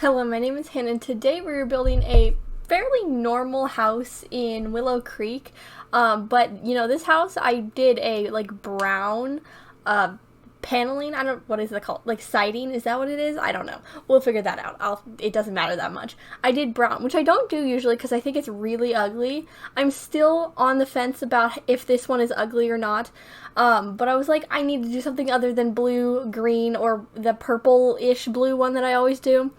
Hello, my name is Hannah, and today we're building a fairly normal house in Willow Creek. But this house I did a brown uh, paneling. I don't what is it called? Like siding? Is that what it is? I don't know. We'll figure that out. It doesn't matter that much. I did brown, which I don't do usually because I think it's really ugly. I'm still on the fence about if this one is ugly or not. But I was like, I need to do something other than blue, green, or the purple-ish blue one that I always do.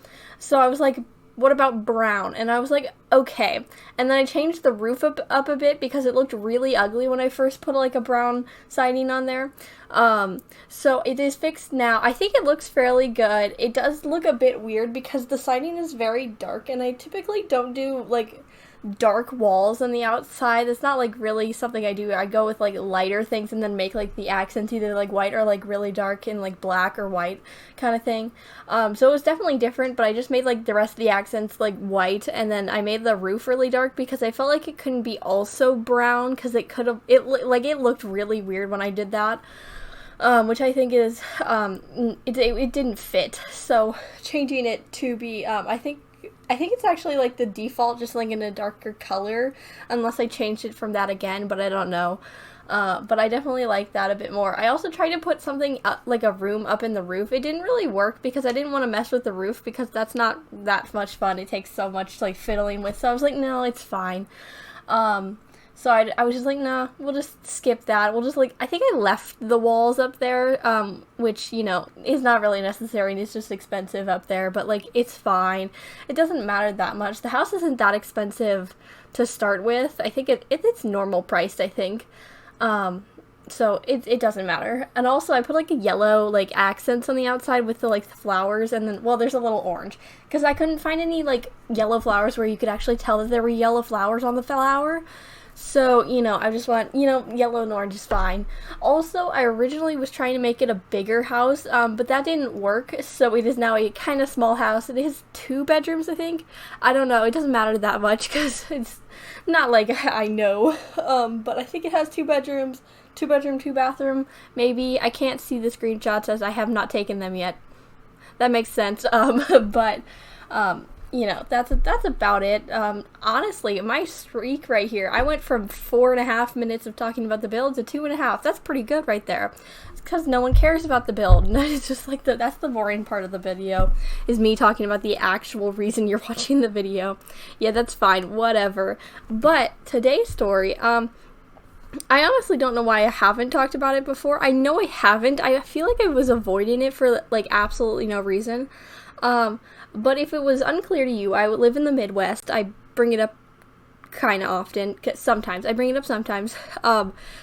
So I was like, what about brown? And I was like, okay. And then I changed the roof up a bit because it looked really ugly when I first put like a brown siding on there. So it is fixed now. I think it looks fairly good. It does look a bit weird because the siding is very dark, and I typically don't do like dark walls on the outside. It's not like really something I do. I go with like lighter things and then make like the accents either like white or like really dark and like black or white kind of thing. So it was definitely different, but I just made like the rest of the accents like white, and then I made the roof really dark because I felt like it couldn't be also brown because it looked really weird when I did that. Which I think is it didn't fit. So changing it to be I think it's actually like the default, just like in a darker color, unless I changed it from that again, but I don't know. But I definitely like that a bit more. I also tried to put something up, like a room up in the roof. It didn't really work because I didn't want to mess with the roof because that's not that much fun. It takes so much like fiddling with. So I was like, no, it's fine. So I was just like, nah, we'll just skip that. We'll just I think I left the walls up there, which, is not really necessary and it's just expensive up there, but like, it's fine. It doesn't matter that much. The house isn't that expensive to start with. I think it's normal priced, I think. So it doesn't matter. And also I put like a yellow like accents on the outside with the flowers, and then, well, there's a little orange because I couldn't find any like yellow flowers where you could actually tell that there were yellow flowers on the flower. So, I just want, yellow and orange is fine. Also, I originally was trying to make it a bigger house, but that didn't work, so it is now a kind of small house. It has 2 bedrooms, I think. I don't know, it doesn't matter that much, because it's not like I know, but I think it has 2 bedrooms, 2 bedroom, 2 bathroom, maybe. I can't see the screenshots as I have not taken them yet. That makes sense, but, that's about it. Honestly, my streak right here, I went from 4.5 minutes of talking about the build to 2.5. That's pretty good right there. It's because no one cares about the build. It's just like that's the boring part of the video, is me talking about the actual reason you're watching the video. Yeah, that's fine, whatever. But today's story, I honestly don't know why I haven't talked about it before. I know I haven't. I feel like I was avoiding it for absolutely no reason. But if it was unclear to you, I live in the Midwest. I bring it up kind of often. Sometimes. I bring it up sometimes.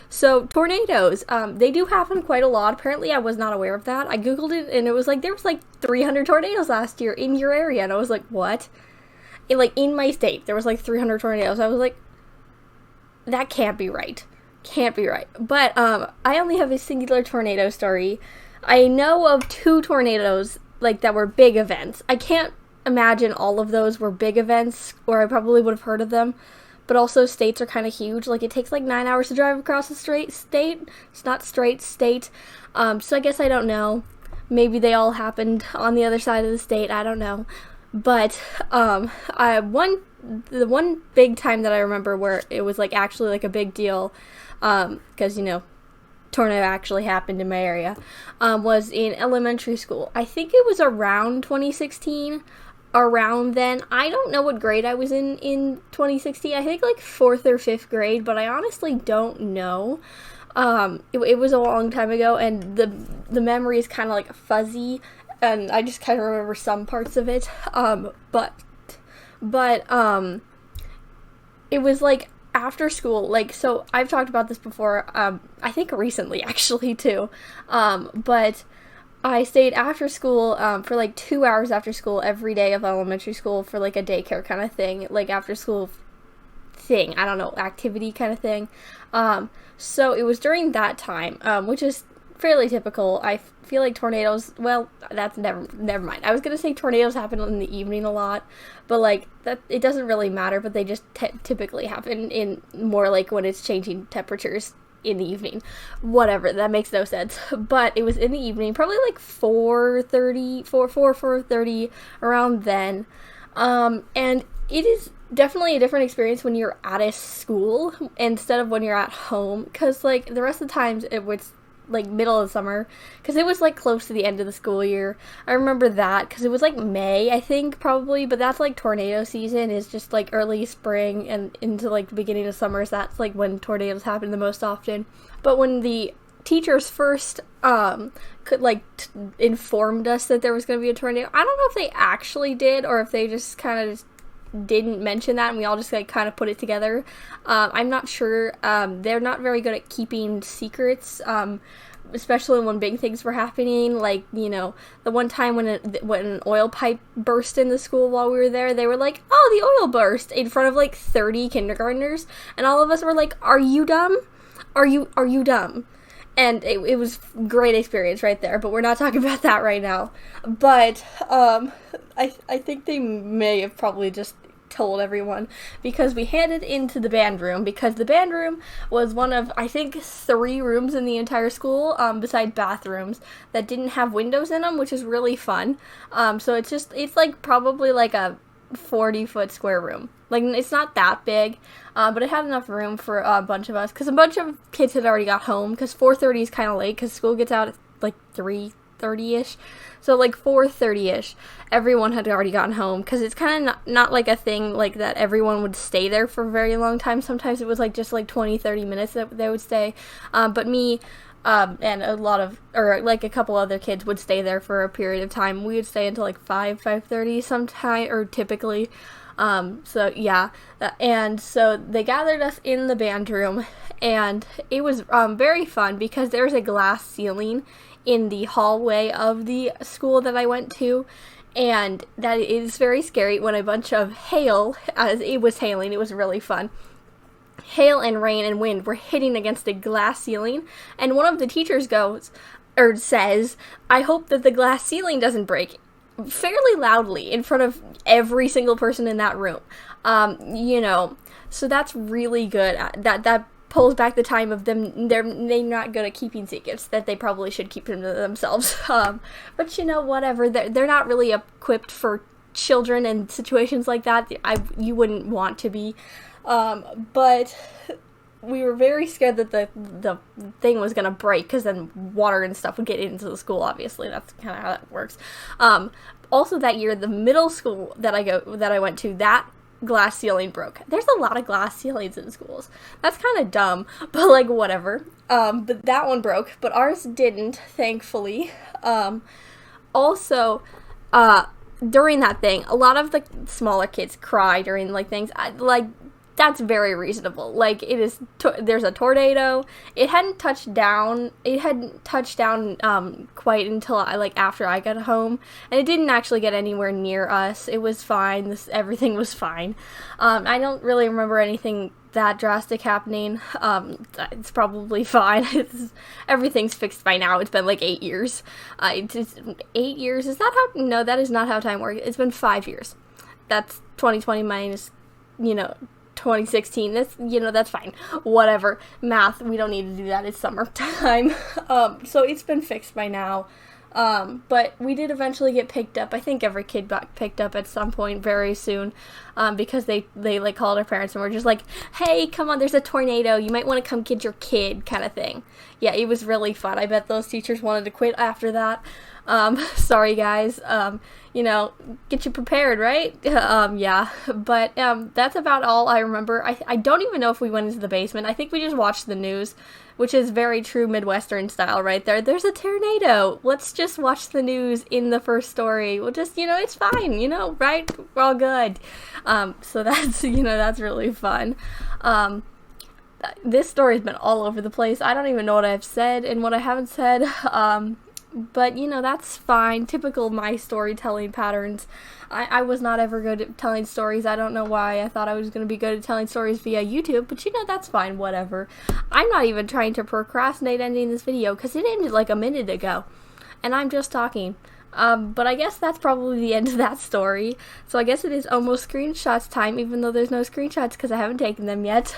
So tornadoes, they do happen quite a lot. Apparently I was not aware of that. I googled it and it was like, there was 300 tornadoes last year in your area. And I was like, what? In my state, there was 300 tornadoes. I was like, that can't be right. Can't be right. But, I only have a singular tornado story. I know of 2 tornadoes that were big events. I can't imagine all of those were big events, or I probably would have heard of them. But also, states are kind of huge. It takes 9 hours to drive across a straight state. It's not straight state. So I guess I don't know. Maybe they all happened on the other side of the state. I don't know. But the one big time that I remember where it was actually a big deal, because tornado actually happened in my area, was in elementary school. I think it was around 2016, around then. I don't know what grade I was in 2016. I think 4th or 5th grade, but I honestly don't know. It was a long time ago, and the memory is kind of fuzzy, and I just kind of remember some parts of it. But it was after school, so I've talked about this before, I think recently actually too, but I stayed after school, for 2 hours after school every day of elementary school for a daycare kind of thing, after school thing, I don't know, activity kind of thing, so it was during that time, which is fairly typical. I feel like tornadoes, well, that's never mind. I was gonna say tornadoes happen in the evening a lot, but that, it doesn't really matter, but they just typically happen in more when it's changing temperatures in the evening. Whatever, that makes no sense. But it was in the evening, probably like 4:30, around then. And it is definitely a different experience when you're at a school instead of when you're at home, because like the rest of the times it was like middle of summer, because it was like close to the end of the school year. I remember that because it was like May, I think, probably, but that's like tornado season, is just like early spring and into like the beginning of summer, so that's like when tornadoes happen the most often. But when the teachers first informed us that there was going to be a tornado, I don't know if they actually did or if they just kind of didn't mention that and we all just like kind of put it together. I'm not sure. They're not very good at keeping secrets, especially when big things were happening. Like, you know, the one time when an oil pipe burst in the school while we were there, they were like, "Oh, the oil burst," in front of like 30 kindergartners, and all of us were like, "Are you dumb? Are you dumb?" And it was great experience right there, but we're not talking about that right now. But I think they may have probably just told everyone, because we headed into the band room, because the band room was one of, I think, 3 rooms in the entire school, beside bathrooms, that didn't have windows in them, which is really fun. So it's like probably like a 40-foot square room. Like, it's not that big, but it had enough room for a bunch of us, because a bunch of kids had already got home, because 4:30 is kind of late, because school gets out at like 3:30ish. So like 4:30ish, everyone had already gotten home, because it's kind of not like a thing like that everyone would stay there for a very long time. Sometimes it was like just like 20-30 minutes that they would stay, but me and a couple other kids would stay there for a period of time. We would stay until like 5:30 sometime, or typically. So yeah, and so they gathered us in the band room, and it was very fun, because there's a glass ceiling in the hallway of the school that I went to, and that is very scary when a bunch of hail, as it was hailing, it was really fun. Hail and rain and wind were hitting against a glass ceiling, and one of the teachers says, "I hope that the glass ceiling doesn't break," fairly loudly in front of every single person in that room. You know, so that's really good. That pulls back the time of them. They're not good at keeping secrets that they probably should keep them to themselves. But you know, whatever. They're not really equipped for children in situations like that. You wouldn't want to be. But we were very scared that the thing was gonna break, because then water and stuff would get into the school. Obviously, that's kind of how that works. Also that year, the middle school that I went to, that glass ceiling broke. There's a lot of glass ceilings in schools. That's kind of dumb, but like whatever. But that one broke, but ours didn't, thankfully. Also, during that thing, a lot of the smaller kids cry during like things. That's very reasonable. Like, it is, there's a tornado. It hadn't touched down quite until after I got home, and it didn't actually get anywhere near us. It was fine. Everything was fine. I don't really remember anything that drastic happening. It's probably fine. Everything's fixed by now. It's been like 8 years. It's 8 years. Is that how? No, that is not how time works. It's been 5 years. That's 2020 minus, 2016, that's fine. Whatever. Math, we don't need to do that. It's summertime. So it's been fixed by now. But we did eventually get picked up. I think every kid got picked up at some point very soon, because they called our parents and were just like, "Hey, come on, there's a tornado. You might want to come get your kid," kind of thing. Yeah, it was really fun. I bet those teachers wanted to quit after that. Sorry guys. Get you prepared, right? Yeah, but that's about all I remember. I don't even know if we went into the basement. I think we just watched the news, which is very true Midwestern style right there. There's a tornado. Let's just watch the news in the first story. We'll just, it's fine, right? We're all good. So that's, that's really fun. This story's been all over the place. I don't even know what I've said and what I haven't said. But, that's fine. Typical my storytelling patterns. I was not ever good at telling stories. I don't know why. I thought I was going to be good at telling stories via YouTube, but that's fine. Whatever. I'm not even trying to procrastinate ending this video, because it ended like a minute ago, and I'm just talking. But I guess that's probably the end of that story. So I guess it is almost screenshots time, even though there's no screenshots because I haven't taken them yet.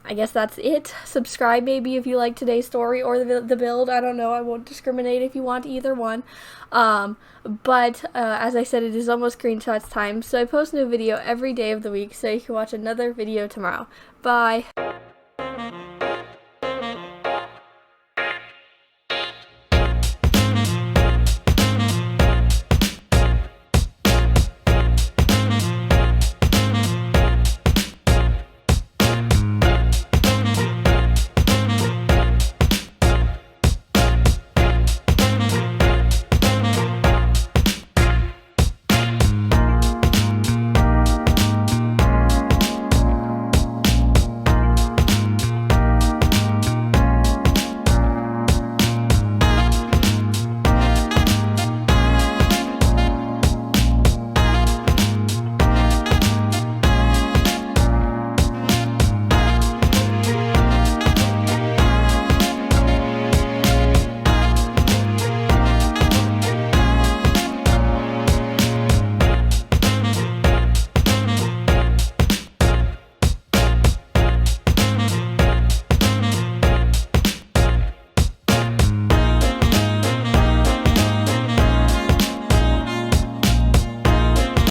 I guess that's it. Subscribe maybe if you like today's story or the build. I don't know. I won't discriminate if you want either one. But as I said, it is almost screenshots time, so I post a new video every day of the week, so you can watch another video tomorrow. Bye!